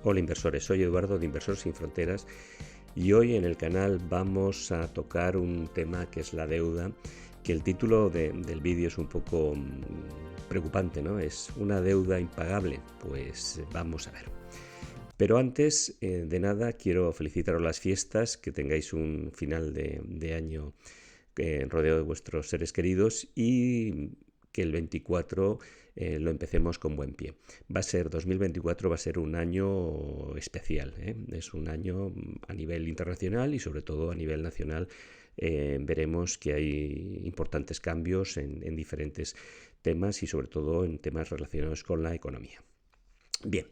Hola inversores, soy Eduardo de Inversores Sin Fronteras y hoy en el canal vamos a tocar un tema que es la deuda, que el título del vídeo es un poco preocupante, ¿no? ¿Es una deuda impagable? Pues vamos a ver. Pero antes de nada quiero felicitaros las fiestas, que tengáis un final de año rodeado de vuestros seres queridos y que el 24 lo empecemos con buen pie. 2024 va a ser un año especial, ¿eh? Es un año a nivel internacional y sobre todo a nivel nacional. Veremos que hay importantes cambios en diferentes temas y sobre todo en temas relacionados con la economía. Bien,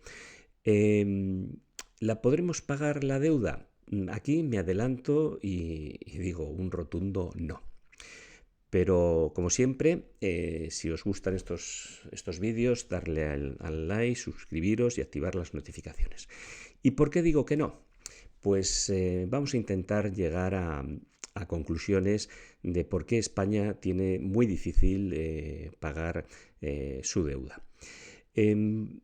¿la podremos pagar la deuda? Aquí me adelanto y digo un rotundo no. Pero como siempre, si os gustan estos vídeos, darle al like, suscribiros y activar las notificaciones. ¿Y por qué digo que no? Pues vamos a intentar llegar a conclusiones de por qué España tiene muy difícil pagar su deuda. El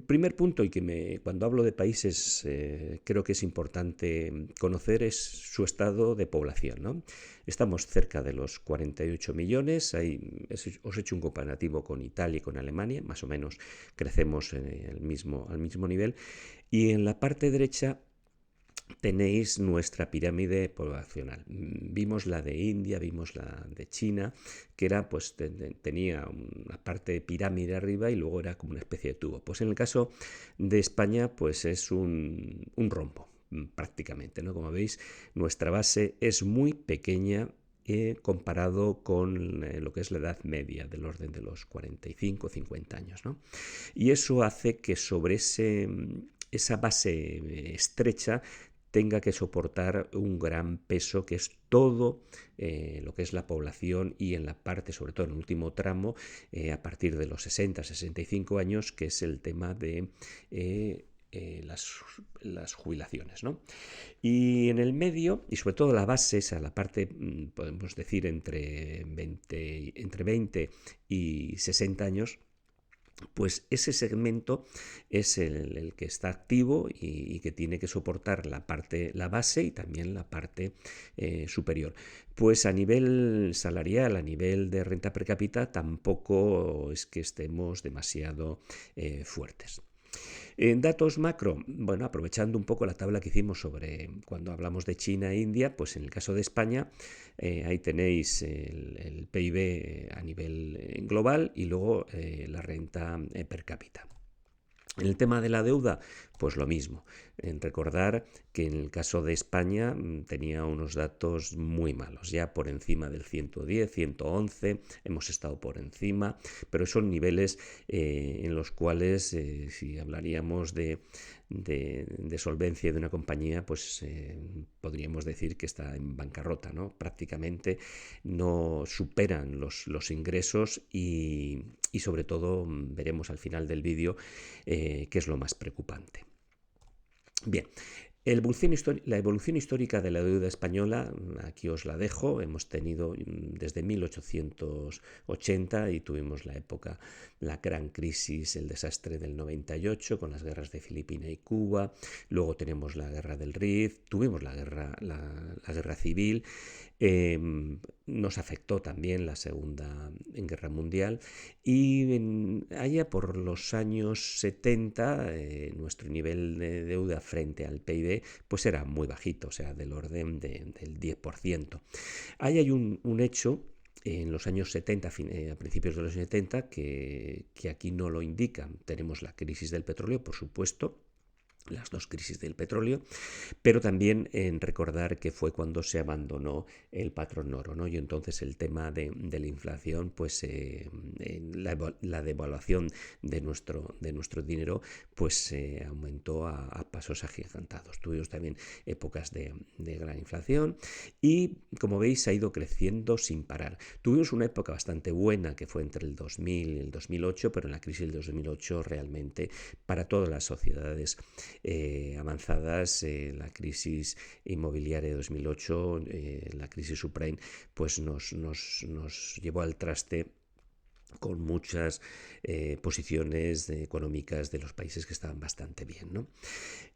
primer punto, y que cuando hablo de países creo que es importante conocer, es su estado de población, ¿no? Estamos cerca de los 48 millones, os he hecho un comparativo con Italia y con Alemania, más o menos crecemos al mismo nivel, y en la parte derecha tenéis nuestra pirámide poblacional. Vimos la de India, vimos la de China, que era, pues, tenía una parte de pirámide arriba y luego era como una especie de tubo. Pues en el caso de España, pues es un rombo, prácticamente, ¿no? Como veis, nuestra base es muy pequeña comparado con lo que es la edad media, del orden de los 45 50 años, ¿no? Y eso hace que sobre esa base estrecha tenga que soportar un gran peso, que es todo lo que es la población, y en la parte, sobre todo en el último tramo, a partir de los 60-65 años, que es el tema de las jubilaciones, ¿no? Y en el medio, y sobre todo la base, esa, la parte, podemos decir, entre 20 y 60 años, pues ese segmento es el que está activo y que tiene que soportar la base y también la parte superior. Pues a nivel salarial, a nivel de renta per cápita, tampoco es que estemos demasiado fuertes. En datos macro, bueno, aprovechando un poco la tabla que hicimos sobre cuando hablamos de China e India, pues en el caso de España, ahí tenéis el PIB a nivel global y luego la renta per cápita. En el tema de la deuda, pues lo mismo. En recordar que en el caso de España tenía unos datos muy malos, ya por encima del 110, 111, hemos estado por encima, pero son niveles en los cuales, si hablaríamos de solvencia de una compañía, pues podríamos decir que está en bancarrota, ¿no? Prácticamente no superan los ingresos y sobre todo veremos al final del vídeo qué es lo más preocupante. Bien, la evolución histórica de la deuda española, aquí os la dejo. Hemos tenido desde 1880 y tuvimos la gran crisis, el desastre del 98 con las guerras de Filipinas y Cuba. Luego tenemos la guerra del Rif, tuvimos la guerra civil. Nos afectó también la Segunda Guerra Mundial y allá por los años 70 nuestro nivel de deuda frente al PIB pues era muy bajito, o sea, del orden del 10%. Ahí hay un hecho en los años 70, a principios de los 70, que aquí no lo indican. Tenemos la crisis del petróleo, por supuesto, las dos crisis del petróleo, pero también en recordar que fue cuando se abandonó el patrón oro, ¿no? Y entonces el tema de la inflación, pues la devaluación de nuestro dinero, pues aumentó a pasos agigantados. Tuvimos también épocas de gran inflación y, como veis, ha ido creciendo sin parar. Tuvimos una época bastante buena que fue entre el 2000 y el 2008, pero en la crisis del 2008 realmente para todas las sociedades avanzadas, la crisis inmobiliaria de 2008, la crisis subprime, pues nos llevó al traste con muchas posiciones económicas de los países que estaban bastante bien, ¿no?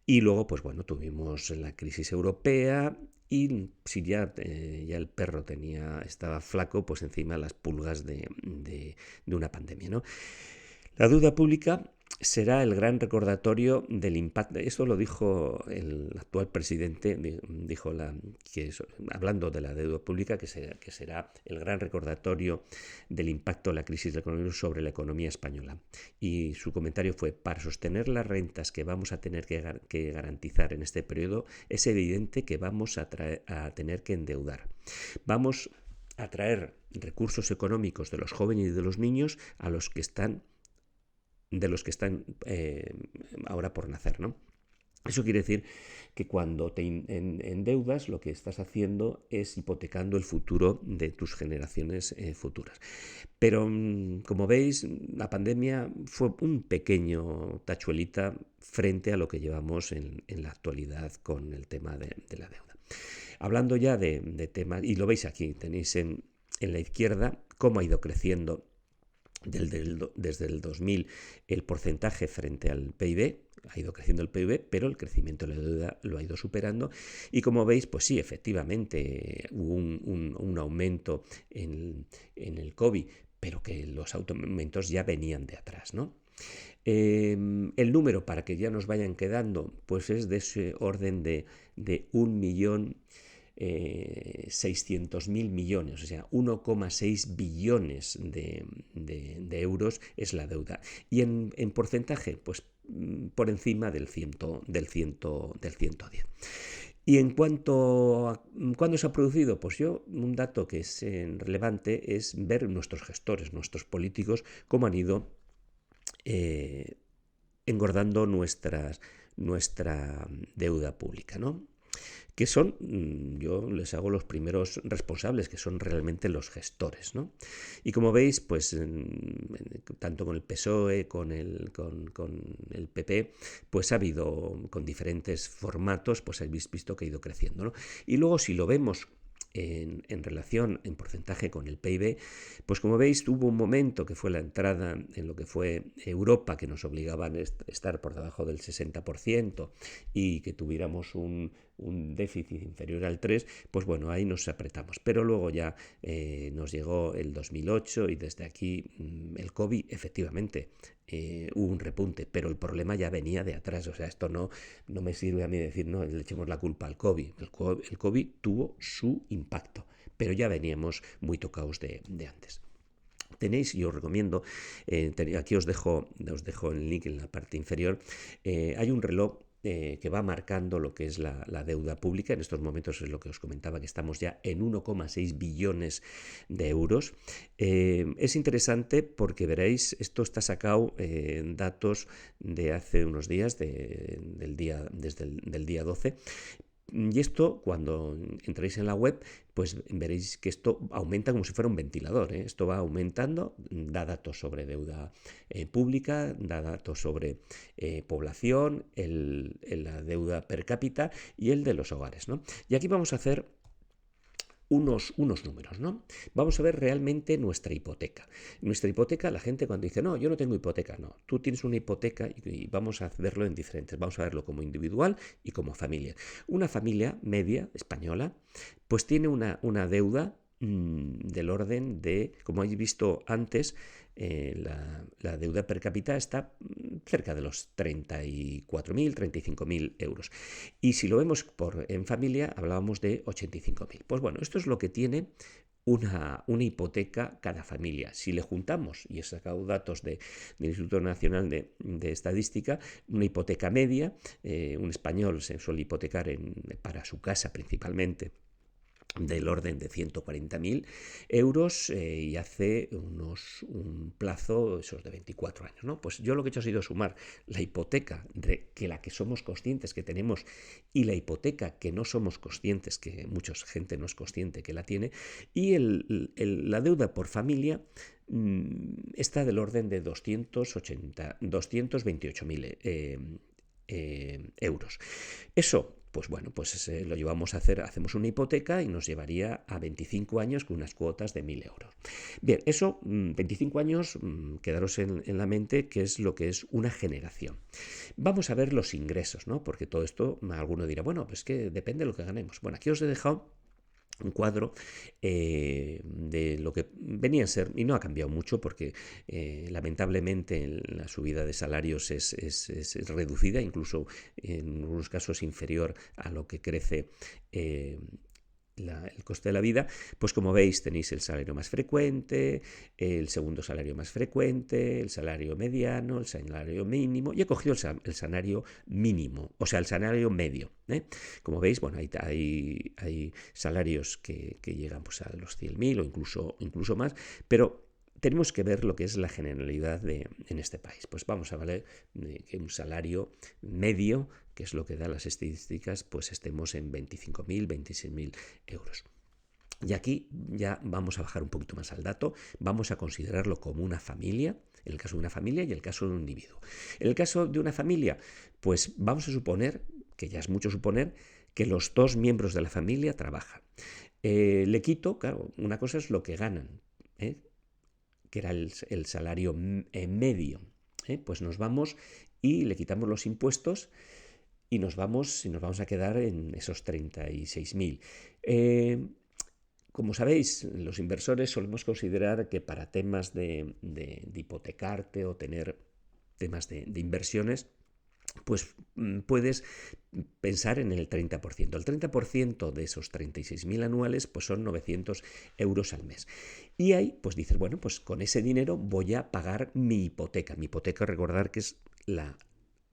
Y luego, pues bueno, tuvimos la crisis europea y si ya el perro estaba flaco, pues encima las pulgas de una pandemia, ¿no? La deuda pública será el gran recordatorio del impacto. Esto lo dijo el actual presidente, dijo hablando de la deuda pública, que será el gran recordatorio del impacto de la crisis del coronavirus sobre la economía española. Y su comentario fue: para sostener las rentas que vamos a tener que garantizar en este periodo, es evidente que vamos a tener que endeudar. Vamos a traer recursos económicos de los jóvenes y de los niños a los que están ahora por nacer, ¿no? Eso quiere decir que cuando te endeudas, lo que estás haciendo es hipotecando el futuro de tus generaciones futuras. Pero, como veis, la pandemia fue un pequeño tachuelita frente a lo que llevamos en la actualidad con el tema de la deuda. Hablando ya de temas, y lo veis aquí, tenéis en la izquierda cómo ha ido creciendo desde el 2000 el porcentaje frente al PIB, ha ido creciendo el PIB, pero el crecimiento de la deuda lo ha ido superando. Y como veis, pues sí, efectivamente hubo un aumento en el COVID, pero que los aumentos ya venían de atrás, ¿no? El número, para que ya nos vayan quedando, pues es de ese orden de 1.600.000 millones, o sea, 1,6 billones de euros es la deuda. Y en porcentaje, pues por encima del 110. Y en cuanto a cuándo se ha producido, pues un dato que es relevante es ver nuestros gestores, nuestros políticos, cómo han ido engordando nuestra deuda pública, ¿no? Que son, yo les hago los primeros responsables, que son realmente los gestores, ¿no? Y como veis, pues tanto con el PSOE, con el PP, pues ha habido, con diferentes formatos, pues habéis visto que ha ido creciendo, ¿no? Y luego, si lo vemos en relación, en porcentaje con el PIB, pues como veis, hubo un momento que fue la entrada en lo que fue Europa, que nos obligaban a estar por debajo del 60% y que tuviéramos un déficit inferior al 3%, pues bueno, ahí nos apretamos. Pero luego ya nos llegó el 2008 y desde aquí el COVID, efectivamente, hubo un repunte, pero el problema ya venía de atrás. O sea, esto no me sirve a mí decir, no, le echemos la culpa al COVID. El COVID tuvo su impacto, pero ya veníamos muy tocados de antes. Tenéis, y os recomiendo, aquí os dejo el link en la parte inferior, hay un reloj que va marcando lo que es la deuda pública. En estos momentos es lo que os comentaba, que estamos ya en 1,6 billones de euros. Es interesante porque veréis, esto está sacado en datos de hace unos días, desde el día 12. Y esto, cuando entréis en la web, pues veréis que esto aumenta como si fuera un ventilador, ¿eh? Esto va aumentando, da datos sobre deuda pública, da datos sobre población, la deuda per cápita y el de los hogares, ¿no? Y aquí vamos a hacer unos números, ¿no? Vamos a ver realmente nuestra hipoteca. Nuestra hipoteca, la gente cuando dice, no, yo no tengo hipoteca, no. Tú tienes una hipoteca y vamos a verlo en diferentes. Vamos a verlo como individual y como familia. Una familia media española, pues tiene una deuda del orden de, como habéis visto antes, la deuda per cápita está cerca de los 34.000, 35.000 euros. Y si lo vemos en familia, hablábamos de 85.000. Pues bueno, esto es lo que tiene una hipoteca cada familia. Si le juntamos, y he sacado datos del Instituto Nacional de Estadística, una hipoteca media, un español se suele hipotecar para su casa principalmente, del orden de 140.000 euros y hace un plazo esos de 24 años, ¿no? Pues yo lo que he hecho ha sido sumar la hipoteca que la que somos conscientes que tenemos y la hipoteca que no somos conscientes, que mucha gente no es consciente que la tiene, y la deuda por familia está del orden de 228.000 euros. Eso pues bueno, pues lo llevamos a hacer, hacemos una hipoteca y nos llevaría a 25 años con unas cuotas de 1.000 euros. Bien, eso, 25 años, quedaros en la mente que es lo que es una generación. Vamos a ver los ingresos, ¿no? Porque todo esto, alguno dirá, bueno, pues que depende de lo que ganemos. Bueno, aquí os he dejado un cuadro de lo que venía a ser, y no ha cambiado mucho porque lamentablemente la subida de salarios es reducida, incluso en algunos casos inferior a lo que crece el coste de la vida. Pues como veis tenéis el salario más frecuente, el segundo salario más frecuente, el salario mediano, el salario mínimo, y he cogido el salario mínimo, o sea, el salario medio. Como veis, bueno, hay salarios que llegan pues, a los 100.000 o incluso más, pero tenemos que ver lo que es la generalidad en este país. Pues vamos a ver que un salario medio, que es lo que dan las estadísticas, pues estemos en 25.000, 26.000 euros. Y aquí ya vamos a bajar un poquito más al dato, vamos a considerarlo como una familia, en el caso de una familia y en el caso de un individuo. En el caso de una familia, pues vamos a suponer, que ya es mucho suponer, que los dos miembros de la familia trabajan. Le quito, claro, una cosa es lo que ganan, que era el salario medio. Pues nos vamos y le quitamos los impuestos y nos vamos a quedar en esos 36.000. Como sabéis, los inversores solemos considerar que para temas de hipotecarte o tener temas de inversiones, pues puedes pensar en el 30%. El 30% de esos 36.000 anuales pues son 900 euros al mes. Y ahí pues dices, bueno, pues con ese dinero voy a pagar mi hipoteca. Mi hipoteca, recordar que es la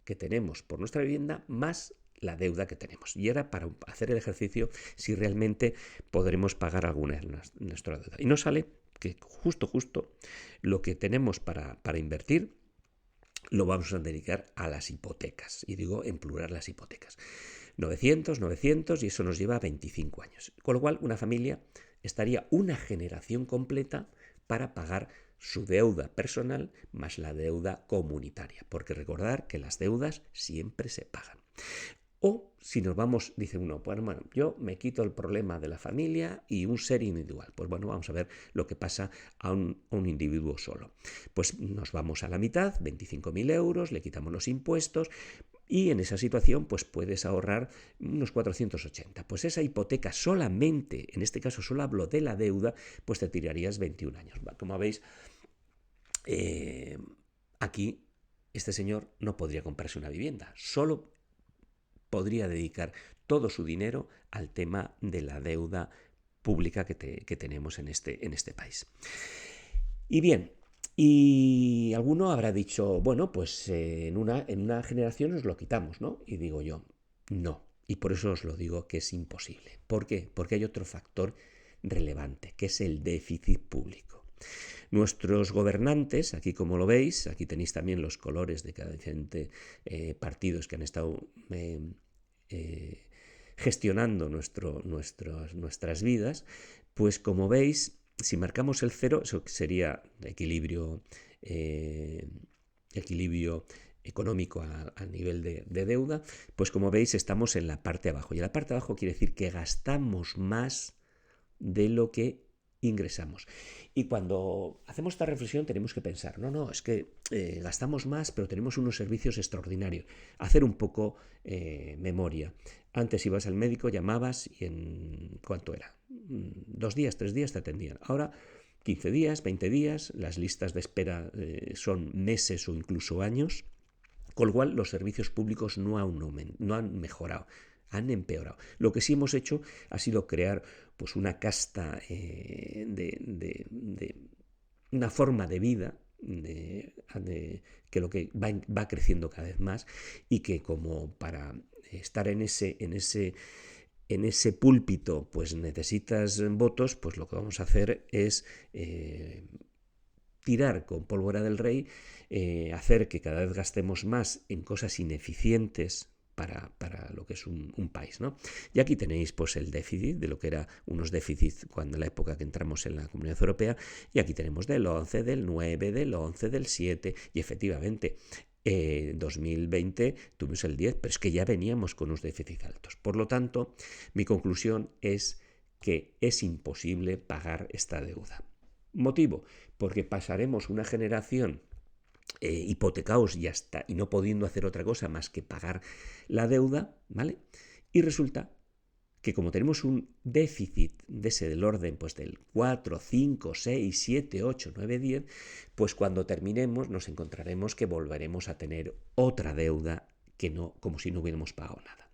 que tenemos por nuestra vivienda más la deuda que tenemos. Y era para hacer el ejercicio si realmente podremos pagar alguna de nuestra deuda. Y nos sale que justo lo que tenemos para invertir lo vamos a dedicar a las hipotecas. Y digo en plural las hipotecas. 900 y eso nos lleva a 25 años. Con lo cual una familia estaría una generación completa para pagar su deuda personal más la deuda comunitaria. Porque recordar que las deudas siempre se pagan. O si nos vamos, dice uno, bueno, yo me quito el problema de la familia y un ser individual. Pues bueno, vamos a ver lo que pasa a un individuo solo. Pues nos vamos a la mitad, 25.000 euros, le quitamos los impuestos y en esa situación pues puedes ahorrar unos 480. Pues esa hipoteca solamente, en este caso solo hablo de la deuda, pues te tirarías 21 años. Como veis, aquí este señor no podría comprarse una vivienda, solo podría dedicar todo su dinero al tema de la deuda pública que tenemos en este país. Y bien, y alguno habrá dicho, bueno, pues en una generación os lo quitamos, ¿no? Y digo yo, no. Y por eso os lo digo que es imposible. ¿Por qué? Porque hay otro factor relevante, que es el déficit público. Nuestros gobernantes, aquí como lo veis, aquí tenéis también los colores de cada diferente partidos que han estado gestionando nuestras vidas, pues como veis, si marcamos el 0, eso sería equilibrio económico a nivel de deuda, pues como veis estamos en la parte de abajo. Y la parte de abajo quiere decir que gastamos más de lo que ingresamos. Y cuando hacemos esta reflexión tenemos que pensar, no, es que gastamos más, pero tenemos unos servicios extraordinarios. Hacer un poco memoria. Antes ibas al médico, llamabas y en ¿cuánto era? 2 días, 3 días te atendían. Ahora 15 días, 20 días, las listas de espera son meses o incluso años, con lo cual los servicios públicos no han mejorado, han empeorado. Lo que sí hemos hecho ha sido crear pues una casta de una forma de vida que lo que va creciendo cada vez más y que como para estar en ese púlpito pues necesitas votos, pues lo que vamos a hacer es tirar con pólvora del rey, hacer que cada vez gastemos más en cosas ineficientes para lo que es un país, ¿no? Y aquí tenéis pues el déficit, de lo que era unos déficits cuando en la época que entramos en la Comunidad Europea, y aquí tenemos del 11, del 9, del 11, del 7, y efectivamente 2020 tuvimos el 10, pero es que ya veníamos con unos déficits altos. Por lo tanto, mi conclusión es que es imposible pagar esta deuda. ¿Motivo? Porque pasaremos una generación hipotecados y no pudiendo hacer otra cosa más que pagar la deuda, ¿vale? Y resulta que como tenemos un déficit de ese del orden pues del 4, 5, 6, 7, 8, 9, 10, pues cuando terminemos nos encontraremos que volveremos a tener otra deuda que no, como si no hubiéramos pagado nada.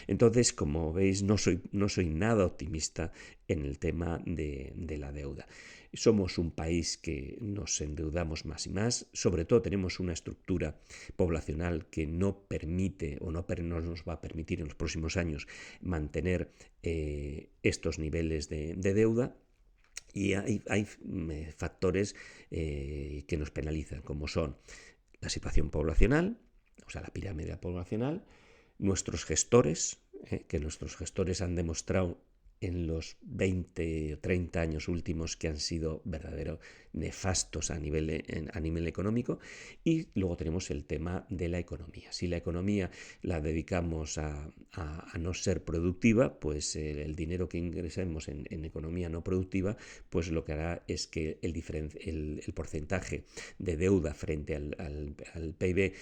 Entonces, como veis, no soy nada optimista en el tema de la deuda. Somos un país que nos endeudamos más y más, sobre todo tenemos una estructura poblacional que no permite o no nos va a permitir en los próximos años mantener estos niveles de deuda. Y hay factores que nos penalizan, como son la situación poblacional, o sea, la pirámide poblacional, nuestros gestores, que nuestros gestores han demostrado en los 20 o 30 años últimos que han sido verdaderos nefastos a nivel económico, y luego tenemos el tema de la economía. Si la economía la dedicamos a no ser productiva, pues el dinero que ingresemos en economía no productiva, pues lo que hará es que el porcentaje de deuda frente al PIB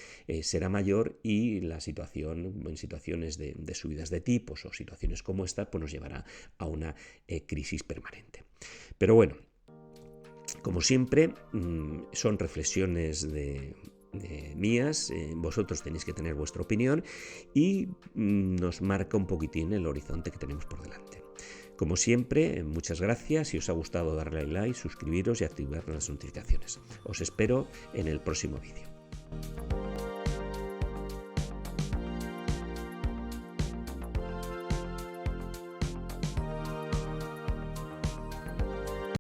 será mayor, y la situación, en situaciones de subidas de tipos o situaciones como esta, pues nos llevará a una crisis permanente. Pero bueno, como siempre, son reflexiones mías, vosotros tenéis que tener vuestra opinión y nos marca un poquitín el horizonte que tenemos por delante. Como siempre, muchas gracias. Si os ha gustado, darle al like, suscribiros y activar las notificaciones. Os espero en el próximo vídeo.